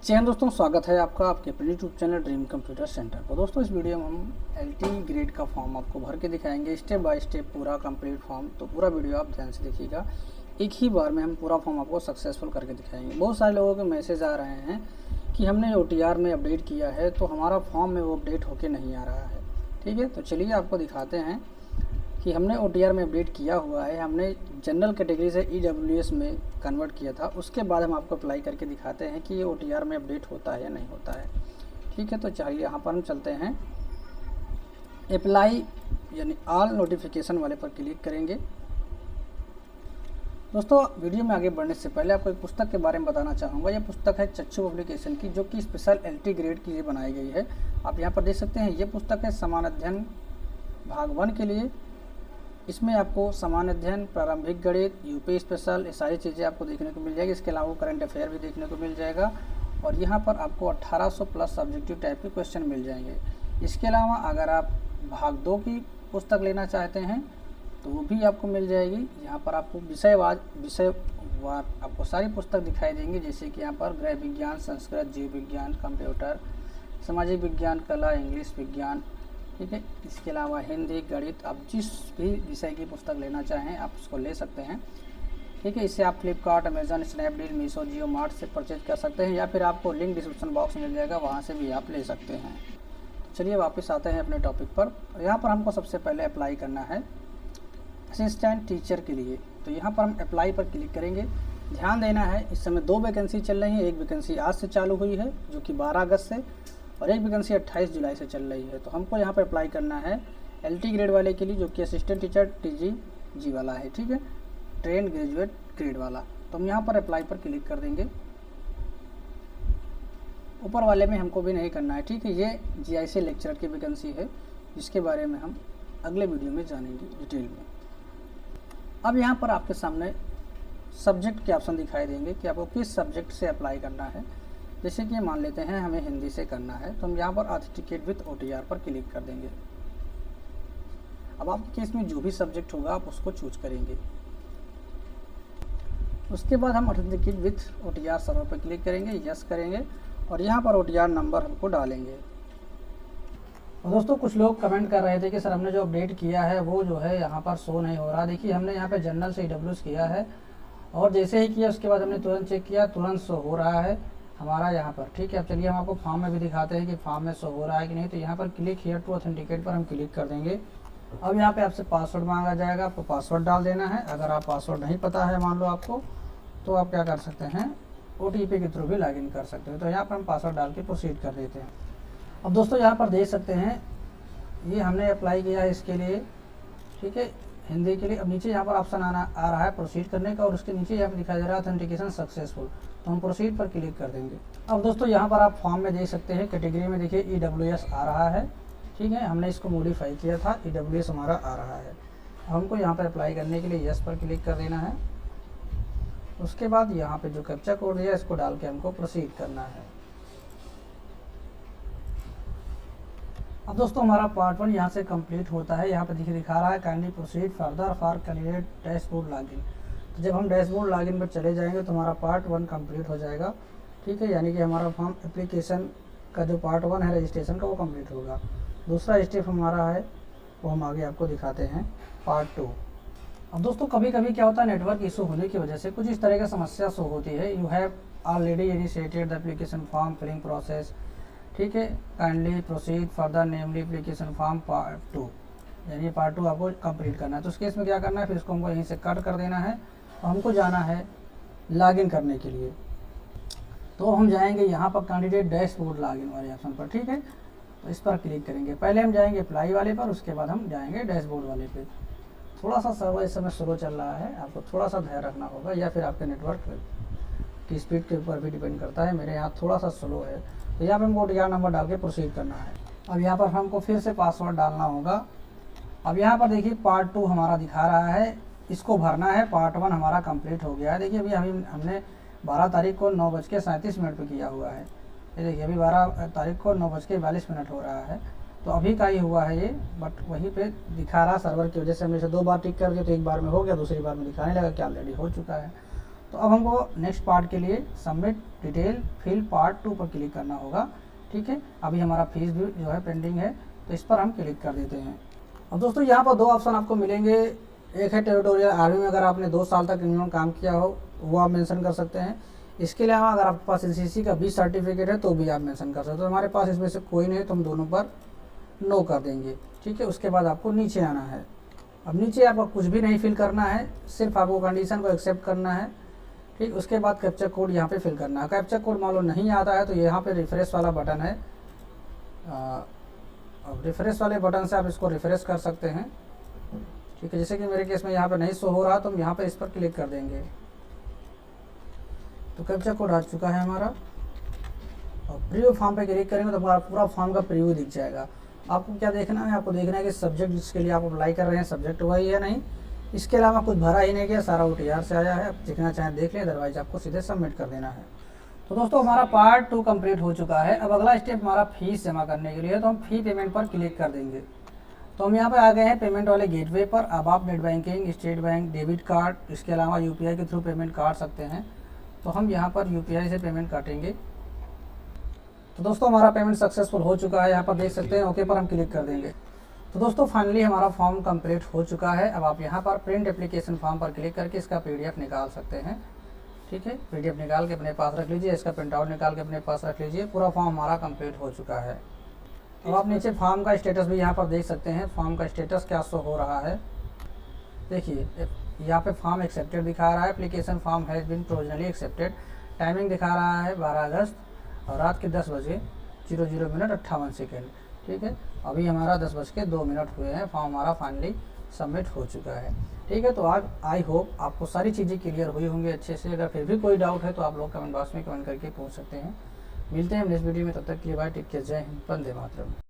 जी हाँ दोस्तों, स्वागत है आपका आपके अपने YouTube channel dream computer centre पर। दोस्तों इस वीडियो में हम एलटी ग्रेड का फॉर्म आपको भर के दिखाएंगे, स्टेप बाय स्टेप पूरा कंप्लीट फॉर्म। तो पूरा वीडियो आप ध्यान से देखिएगा, एक ही बार में हम पूरा फॉर्म आपको सक्सेसफुल करके दिखाएंगे। बहुत सारे लोगों के मैसेज आ रहे हैं कि हमने OTR में अपडेट किया है तो हमारा फॉर्म में वो अपडेट होके नहीं आ रहा है। ठीक है, तो चलिए आपको दिखाते हैं कि हमने OTR में अपडेट किया हुआ है। हमने जनरल कैटेगरी से EWS में कन्वर्ट किया था, उसके बाद हम आपको अप्लाई करके दिखाते हैं कि ये OTR में अपडेट होता है या नहीं होता है। ठीक है, तो चलिए यहाँ पर हम चलते हैं, अप्लाई यानी ऑल नोटिफिकेशन वाले पर क्लिक करेंगे। दोस्तों वीडियो में आगे बढ़ने से पहले आपको एक पुस्तक के बारे में बताना चाहूँगा। यह पुस्तक है चच्चू पब्लिकेशन की, जो कि स्पेशल LT ग्रेड के लिए बनाई गई है। आप यहाँ पर देख सकते हैं, ये पुस्तक है समान अध्ययन भाग 1 के लिए। इसमें आपको सामान्य अध्ययन, प्रारंभिक गणित, यूपी स्पेशल, ये सारी चीज़ें आपको देखने को मिल जाएगी। इसके अलावा करंट अफेयर भी देखने को मिल जाएगा और यहाँ पर आपको 1800 प्लस सब्जेक्टिव टाइप के क्वेश्चन मिल जाएंगे। इसके अलावा अगर आप भाग 2 की पुस्तक लेना चाहते हैं तो वो भी आपको मिल जाएगी। यहाँ पर आपको विषयवार आपको सारी पुस्तक दिखाई देंगी, जैसे कि यहाँ पर गृह विज्ञान, संस्कृत, जीव विज्ञान, कंप्यूटर, सामाजिक विज्ञान, कला, इंग्लिश विज्ञान। ठीक है, इसके अलावा हिंदी, गणित, आप जिस भी विषय की पुस्तक लेना चाहें आप उसको ले सकते हैं। ठीक है, इससे आप फ्लिपकार्ट, अमेजन, स्नैपडील, मीशो, जियो मार्ट से परचेज कर सकते हैं या फिर आपको लिंक डिस्क्रिप्शन बॉक्स में मिल जाएगा, वहाँ से भी आप ले सकते हैं। तो चलिए वापस आते हैं अपने टॉपिक पर। यहाँ पर हमको सबसे पहले अप्लाई करना है असिस्टेंट टीचर के लिए। तो यहाँ पर हम अप्लाई पर क्लिक करेंगे। ध्यान देना है, इस समय 2 वैकेंसी चल रही है। एक वैकेंसी आज से चालू हुई है जो कि 12 अगस्त से, और एक वैकेंसी 28 जुलाई से चल रही है। तो हमको यहाँ पर अप्लाई करना है LT ग्रेड वाले के लिए, जो कि असिस्टेंट टीचर TGG वाला है। ठीक है, ट्रेन ग्रेजुएट ग्रेड वाला। तो हम यहाँ पर अप्लाई पर क्लिक कर देंगे। ऊपर वाले में हमको भी नहीं करना है। ठीक है, ये GIC लेक्चरर की वैकेंसी है, जिसके बारे में हम अगले वीडियो में जानेंगे डिटेल में। अब यहाँ पर आपके सामने सब्जेक्ट के ऑप्शन दिखाई देंगे कि आपको किस सब्जेक्ट से अप्लाई करना है। जैसे कि मान लेते हैं हमें हिंदी से करना है, तो हम यहाँ पर ऑथेंटिकेट विथ OTR पर क्लिक कर देंगे। अब आपके केस में जो भी सब्जेक्ट होगा आप उसको चूज करेंगे। उसके बाद हम ऑथेंटिकेट विथ OTR सर्वर पर क्लिक करेंगे, यस करेंगे और यहाँ पर OTR नंबर हमको डालेंगे। और दोस्तों कुछ लोग कमेंट कर रहे थे कि सर हमने जो अपडेट किया है वो जो है यहाँ पर शो नहीं हो रहा। देखिए हमने यहाँ पे जनरल से EWS किया है और जैसे ही किया उसके बाद हमने तुरंत चेक किया, तुरंत शो हो रहा है हमारा यहाँ पर। ठीक है, अब चलिए हम आपको फॉर्म में भी दिखाते हैं कि फॉर्म में शो हो रहा है कि नहीं। तो यहाँ पर क्लिक हियर टू ऑथेंटिकेट पर हम क्लिक कर देंगे। अब यहाँ पे आपसे पासवर्ड मांगा जाएगा, आपको पासवर्ड डाल देना है। अगर आप पासवर्ड नहीं पता है मान लो आपको, तो आप क्या कर सकते हैं, OTP के थ्रू भी लॉगिन कर सकते हो। तो यहाँ पर हम पासवर्ड डाल के प्रोसीड कर देते हैं। अब दोस्तों यहाँ पर देख सकते हैं ये हमने अप्लाई किया है इसके लिए। ठीक है, हिंदी के लिए। अब नीचे यहाँ पर ऑप्शन आ रहा है प्रोसीड करने का और उसके नीचे यहाँ पर दिखाई दे रहा है ऑथेंटिकेशन सक्सेसफुल। तो हम प्रोसीड पर क्लिक कर देंगे। अब दोस्तों यहाँ पर आप फॉर्म में देख सकते हैं, कैटेगरी में देखिए EWS आ रहा है। ठीक है, हमने इसको मॉडिफाई किया था, EWS हमारा आ रहा है। हमको यहाँ पर अप्लाई करने के लिए यस पर क्लिक कर देना है। उसके बाद यहाँ पे जो कैप्चा कोड दिया इसको डाल के हमको प्रोसीड करना है। अब दोस्तों हमारा पार्ट 1 यहाँ से कंप्लीट होता है। यहाँ पे देखिए दिखा रहा है kindly proceed further for candidate dashboard login. तो जब हम डैशबोर्ड लॉगिन पर चले जाएंगे तो हमारा पार्ट 1 कंप्लीट हो जाएगा। ठीक है, यानी कि हमारा फॉर्म एप्लीकेशन का जो पार्ट 1 है रजिस्ट्रेशन का, वो कंप्लीट होगा। दूसरा स्टेप हमारा है वो हम आगे आपको दिखाते हैं, पार्ट 2। अब दोस्तों कभी कभी क्या होता है, नेटवर्क इशू होने की वजह से कुछ इस तरह की समस्या शो होती है। You have already initiated the application form filling process. ठीक है, kindly proceed further namely application form part 2, यानी पार्ट 2 आपको कंप्लीट करना है। तो उस केस में क्या करना है, फिर इसको हमको यहीं से कट कर देना है और हमको जाना है लॉगिन करने के लिए। तो हम जाएंगे यहाँ पर कैंडिडेट डैशबोर्ड लॉगिन वाले ऑप्शन पर। ठीक है, तो इस पर क्लिक करेंगे। पहले हम जाएंगे अप्लाई वाले पर, उसके बाद हम जाएंगे डैशबोर्ड वाले पे। थोड़ा सा सर्वर इस समय स्लो चल रहा है, आपको थोड़ा सा धैर्य रखना होगा या फिर आपके नेटवर्क की स्पीड के ऊपर भी डिपेंड करता है। मेरे यहाँ थोड़ा सा स्लो है। तो यहाँ पे हमको OTR नंबर डाल के प्रोसीड करना है। अब यहाँ पर हमको फिर से पासवर्ड डालना होगा। अब यहाँ पर देखिए पार्ट 2 हमारा दिखा रहा है, इसको भरना है। पार्ट 1 हमारा कंप्लीट हो गया है। देखिए अभी हमने 12 तारीख को 9:37 पर किया हुआ है। ये देखिए अभी 12 तारीख को 9:42 हो रहा है। तो अभी का ही हुआ है ये, बट वहीं पे दिखा रहा सर्वर की वजह से हमने इसे 2 बार टिक कर दिया तो एक बार में हो गया, दूसरी बार में दिखाने लगा कि ऑलरेडी हो चुका है। तो अब हमको नेक्स्ट पार्ट के लिए सबमिट डिटेल फिल पार्ट 2 पर क्लिक करना होगा। ठीक है, अभी हमारा फीस भी जो है पेंडिंग है, तो इस पर हम क्लिक कर देते हैं। अब दोस्तों यहाँ पर 2 ऑप्शन आपको मिलेंगे। एक है टेरिटोरियल आर्मी में अगर आपने 2 साल तक मिनिमम काम किया हो वो आप मेंशन कर सकते हैं। इसके अलावा अगर आपके पास एनसीसी का 20 सर्टिफिकेट है तो भी आप मेंशन कर सकते हो। तो हमारे पास इसमें से कोई नहीं, तो हम दोनों पर नो कर देंगे। ठीक है, उसके बाद आपको नीचे आना है। अब नीचे आपको कुछ भी नहीं फिल करना है, सिर्फ आपको कंडीशन को एक्सेप्ट करना है। ठीक, उसके बाद कैप्चा कोड यहाँ पे फिल करना है। कैप्चा कोड मान लो नहीं आता है तो यहाँ पे रिफ्रेश वाला बटन है, अब रिफ्रेश वाले बटन से आप इसको रिफ्रेश कर सकते हैं। ठीक है, जैसे कि मेरे केस में यहाँ पे नहीं शो हो रहा, तो हम यहाँ पे इस पर क्लिक कर देंगे। तो कैप्चा कोड आ चुका है हमारा, और प्रीव्यू फॉर्म पे क्लिक करेंगे तो हमारा पूरा फॉर्म का प्रीव्यू दिख जाएगा। आपको क्या देखना है, आपको देखना है कि सब्जेक्ट जिसके लिए आप अप्लाई कर रहे हैं सब्जेक्ट वही है नहीं, इसके अलावा कुछ भरा ही नहीं गया, सारा OTR से आया है। आप देखना चाहें देख लें, अदरवाइज आपको सीधे सबमिट कर देना है। तो दोस्तों हमारा पार्ट 2 कंप्लीट हो चुका है। अब अगला स्टेप हमारा फीस जमा करने के लिए है, तो हम फी पेमेंट पर क्लिक कर देंगे। तो हम यहाँ पे आ गए हैं पेमेंट वाले गेटवे पर। अब आप net banking, state bank, debit card, इसके अलावा UPI के थ्रू पेमेंट काट सकते हैं। तो हम यहाँ पर UPI से पेमेंट काटेंगे। तो दोस्तों हमारा पेमेंट सक्सेसफुल हो चुका है, यहाँ पर देख सकते हैं। ओके पर हम क्लिक कर देंगे। तो दोस्तों फाइनली हमारा फॉर्म कंप्लीट हो चुका है। अब आप यहाँ पर प्रिंट एप्लीकेशन फॉर्म पर क्लिक करके इसका PDF निकाल सकते हैं। ठीक है, PDF निकाल के अपने पास रख लीजिए, इसका प्रिंट आउट निकाल के अपने पास रख लीजिए। पूरा फॉर्म हमारा कंप्लीट हो चुका है। अब आप नीचे फॉर्म का स्टेटस भी यहाँ पर देख सकते हैं। फॉर्म का स्टेटस क्या शो हो रहा है, देखिए यहाँ पे फॉर्म एक्सेप्टेड दिखा रहा है। Application form has been provisionally accepted. Timing दिखा रहा है 12 अगस्त और रात के 10:00:58। ठीक है, अभी हमारा 10:02 हुए हैं। फॉर्म हमारा फाइनली सबमिट हो चुका है। ठीक है, तो आई होप आपको सारी चीज़ें क्लियर हुई होंगी अच्छे से। अगर फिर भी कोई डाउट है तो आप लोग कमेंट बॉक्स में कमेंट करके पूछ सकते हैं। मिलते हैं नेक्स्ट वीडियो में, तब तक के लिए बाय, टेक केयर, जय हिंद, वंदे मातरम।